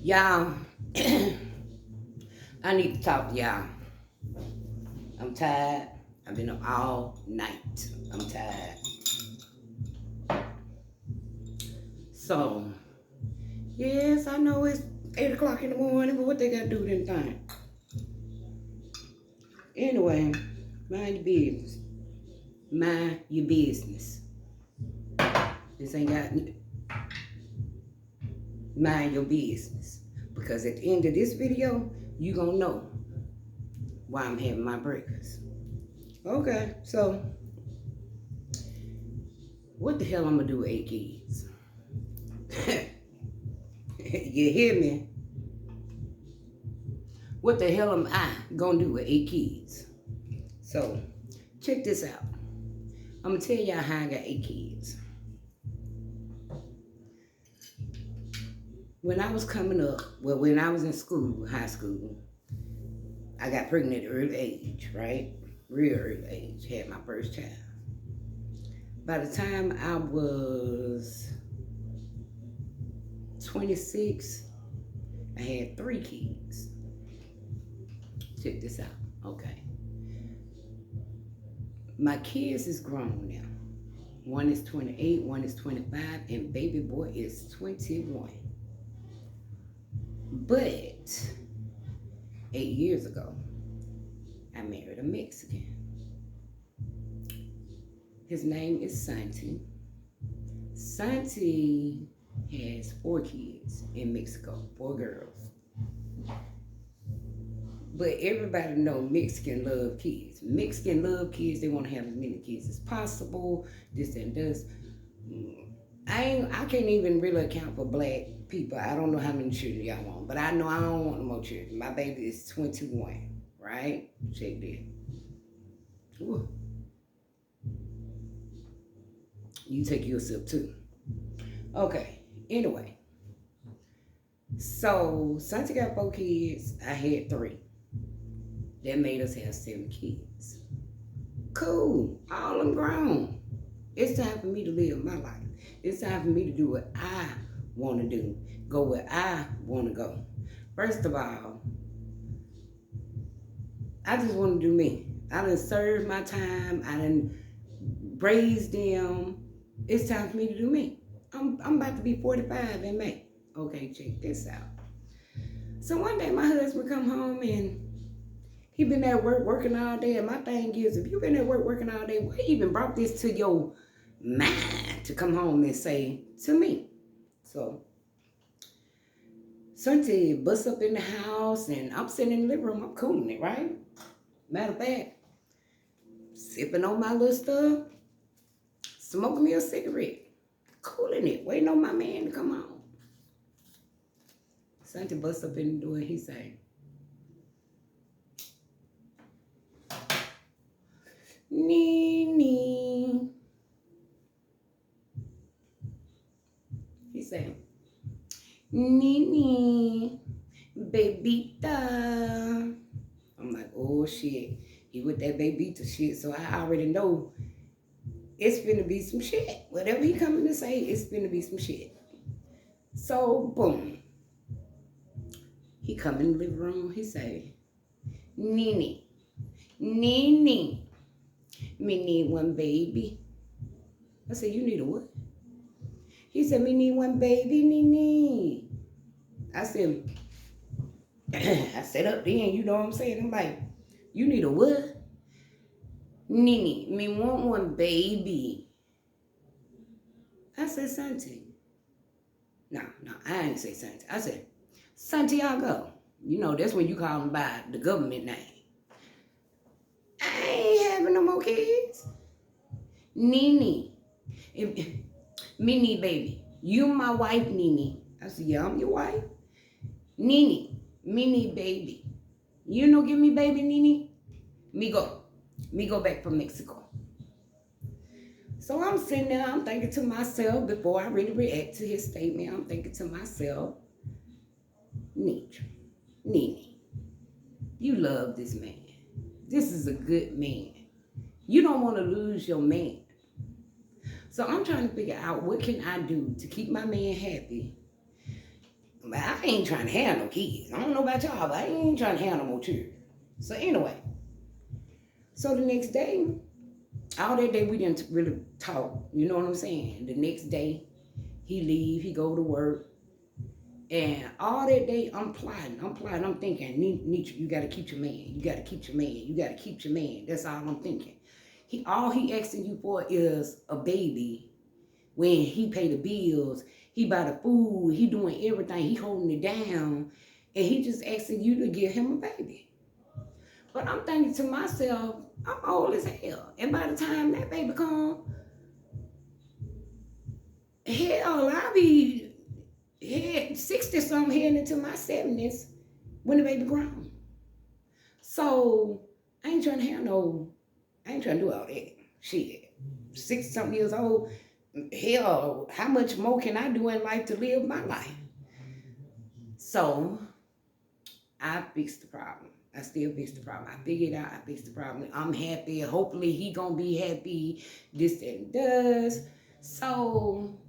Y'all, I need to talk to y'all. I'm tired. I've been up all night. I'm tired. So, yes, I know it's 8 o'clock in the morning, but what they got to do with anything? Anyway, mind your business. Mind your business. This ain't got mind your business. Because at the end of this video, you gonna know why I'm having my breakfast. Okay, so what the hell I'm gonna do with 8 kids? You hear me? What the hell am I gonna do with 8 kids? So check this out. I'm gonna tell y'all how I got 8 kids. When I was coming up, well, when I was in school, high school, I got pregnant at an early age, right? Real early age, had my first child. By the time I was 26, I had 3 kids. Check this out. Okay. My kids is grown now. One is 28, one is 25, and baby boy is 21. But 8 years ago, I married a Mexican. His name is Santi. Santi has 4 kids in Mexico, 4 girls. But everybody know Mexican love kids. Mexican love kids. They want to have as many kids as possible. This and this. I can't even really account for black people. I don't know how many children y'all want, but I know I don't want no more children. My baby is 21, right? Check this. Ooh. You take yourself too. Okay. Anyway, so Santi got 4 kids. I had 3. That made us have 7 kids. Cool. All them grown. It's time for me to live my life. It's time for me to do what I want to do. Go where I want to go. First of all, I just want to do me. I done served my time. I done raised them. It's time for me to do me. I'm about to be 45 in May. Okay, check this out. So one day my husband come home and he been at work working all day, and my thing is, if you been at work working all day, what even brought this to your mind to come home and say to me? So, Santi busts up in the house, and I'm sitting in the living room, I'm cooling it, right? Matter of fact, sipping on my little stuff, smoking me a cigarette, cooling it, waiting on my man to come home. Santi busts up in the door, and he say, Nini. He said, Nini, babyta. I'm like, oh shit. He with that babyta shit, so I already know it's finna be some shit. Whatever he coming to say, it's finna be some shit. So, boom. He come in the living room, he say, Nini, Nini, me need one baby. I said, you need a what? He said, me need one baby, Nini. I said, I set up then, you know what I'm saying? I'm like, you need a what? Nini, me want one baby. I said, Santi. No, I ain't say Santi. I said, Santiago. You know, that's when you call him by the government name. I ain't having no more kids. Nini. Me need baby. You my wife, Nini. I said, yeah, I'm your wife. Nini, me need baby. You know, give me baby, Nini. Me go back from Mexico. So I'm sitting there, I'm thinking to myself, before I really react to his statement, I'm thinking to myself, Nini, you love this man. This is a good man. You don't want to lose your man. So I'm trying to figure out what can I do to keep my man happy. I ain't trying to have no kids. I don't know about y'all, but I ain't trying to have no more children. So anyway, so the next day, all that day we didn't really talk. You know what I'm saying? The next day, he leave, he go to work. And all that day, I'm plotting, I'm thinking, Nietzsche, you gotta keep your man, you gotta keep your man, you gotta keep your man. That's all I'm thinking. All he asking you for is a baby. When he pay the bills, he buy the food, he doing everything, he holding it down, and he just asking you to give him a baby. But I'm thinking to myself, I'm old as hell, and by the time that baby come, hell, I'll be 60 something, heading into my 70s when the baby grown. So I ain't trying to have no, I ain't trying to do all that shit. 60 something years old, hell, how much more can I do in life to live my life? So I fixed the problem. I still fixed the problem. I figured out, I fixed the problem. I'm happy. Hopefully he gonna be happy. This and does. So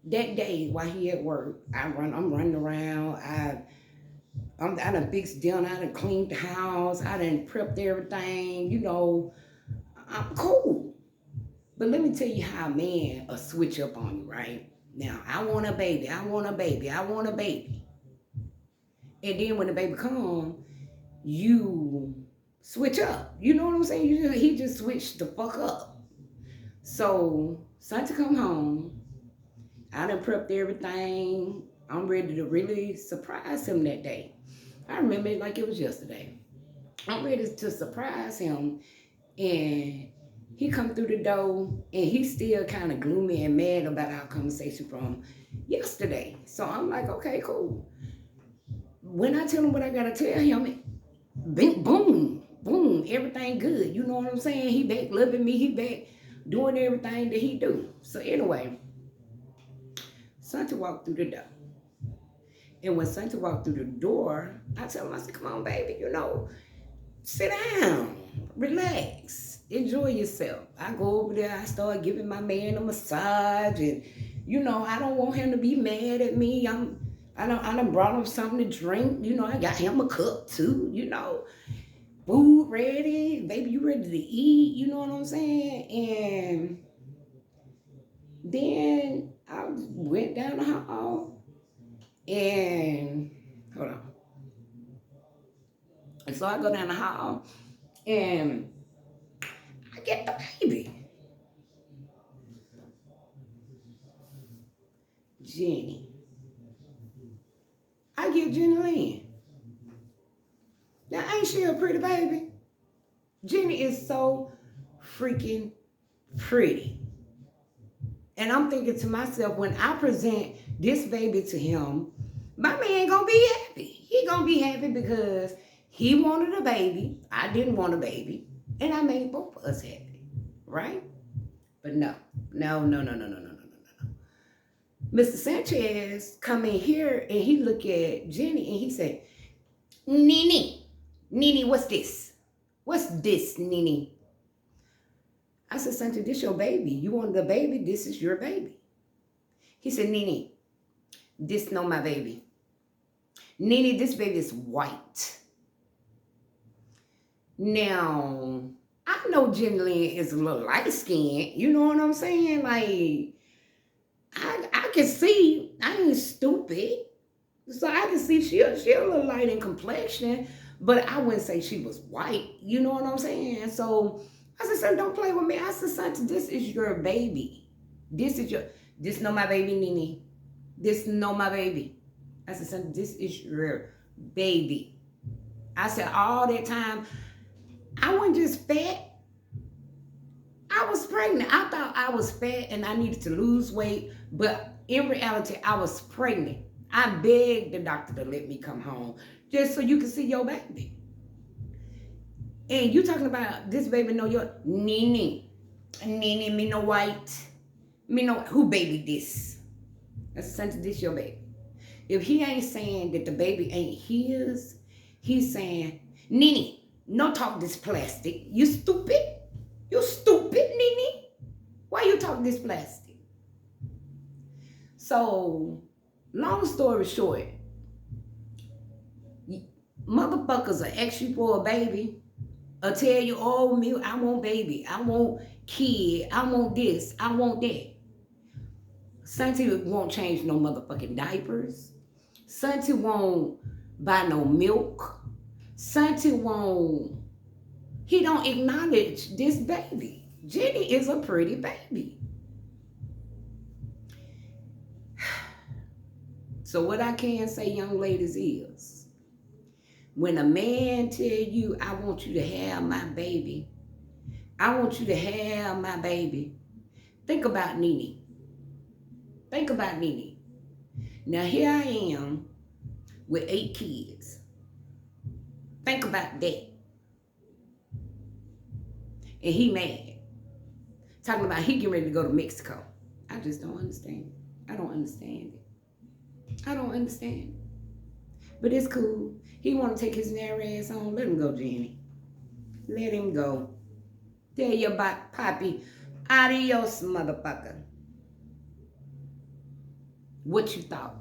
that day while he at work, I'm running around. I done fixed dinner. I done cleaned the house. I done prepped everything. You know, I'm cool. But let me tell you how a man will switch up on you, right? Now, I want a baby. I want a baby. I want a baby. And then when the baby come, you switch up. You know what I'm saying? He just switched the fuck up. So, Santa come home. I done prepped everything. I'm ready to really surprise him that day. I remember it like it was yesterday. I'm ready to surprise him. And he come through the door, and he's still kind of gloomy and mad about our conversation from yesterday. So I'm like, okay, cool. When I tell him what I gotta tell him, boom, boom, everything good. You know what I'm saying? He back loving me. He back doing everything that he do. So anyway, Santa walked through the door. And when Santa walked through the door, I tell him, I said, come on, baby, you know, sit down, relax, enjoy yourself. I go over there, I start giving my man a massage, and you know, I don't want him to be mad at me. I done brought him something to drink. You know, I got him a cup too, you know. Food ready, baby, you ready to eat, you know what I'm saying? And then I went down the hall and, hold on. And so I go down the hall and I get the baby. Jenny. I get Jenny Lynn. Now, ain't she a pretty baby? Jenny is so freaking pretty. And I'm thinking to myself, when I present this baby to him, my man gonna be happy. He gonna be happy because he wanted a baby. I didn't want a baby. And I made both of us happy. Right? But no. Mr. Sanchez come in here and he look at Jenny and he said, Nene, what's this? What's this, Nene? I said, Sanchez, this your baby. You wanted a baby, this is your baby. He said, Nene, this no my baby. Nene, this baby is white. Now, I know Jenny Lynn is a little light-skinned. You know what I'm saying? Like, I can see, I ain't stupid. So I can see she a little light in complexion, but I wouldn't say she was white. You know what I'm saying? So I said, son, don't play with me. I said, son, this is your baby. This no my baby, Nene. This no my baby. I said, son, this is your baby. I said, all that time, I wasn't just fat. I was pregnant. I thought I was fat and I needed to lose weight, but in reality, I was pregnant. I begged the doctor to let me come home just so you can see your baby. And you talking about this baby know your Nene, me no white, me no who baby this. That's this your baby. If he ain't saying that the baby ain't his, he's saying, Nene, no talk this plastic. You stupid? You stupid, Nene? Why you talk this plastic? So Long story short, motherfuckers will ask you for a baby, or tell you, oh, me, I want baby, I want kid, I want this, I want that. Santi won't change no motherfucking diapers. Santi won't buy no milk. Santi won't, he don't acknowledge this baby. Jenny is a pretty baby. So what I can say, young ladies, is when a man tell you, I want you to have my baby, I want you to have my baby, think about Nene. Think about Nene. Now here I am with 8 kids. Think about that. And he mad. Talking about he getting ready to go to Mexico. I just don't understand. I don't understand it. I don't understand. But it's cool. He want to take his narrow ass on. Let him go, Jenny. Let him go. Tell your poppy, adios, motherfucker. What you thought?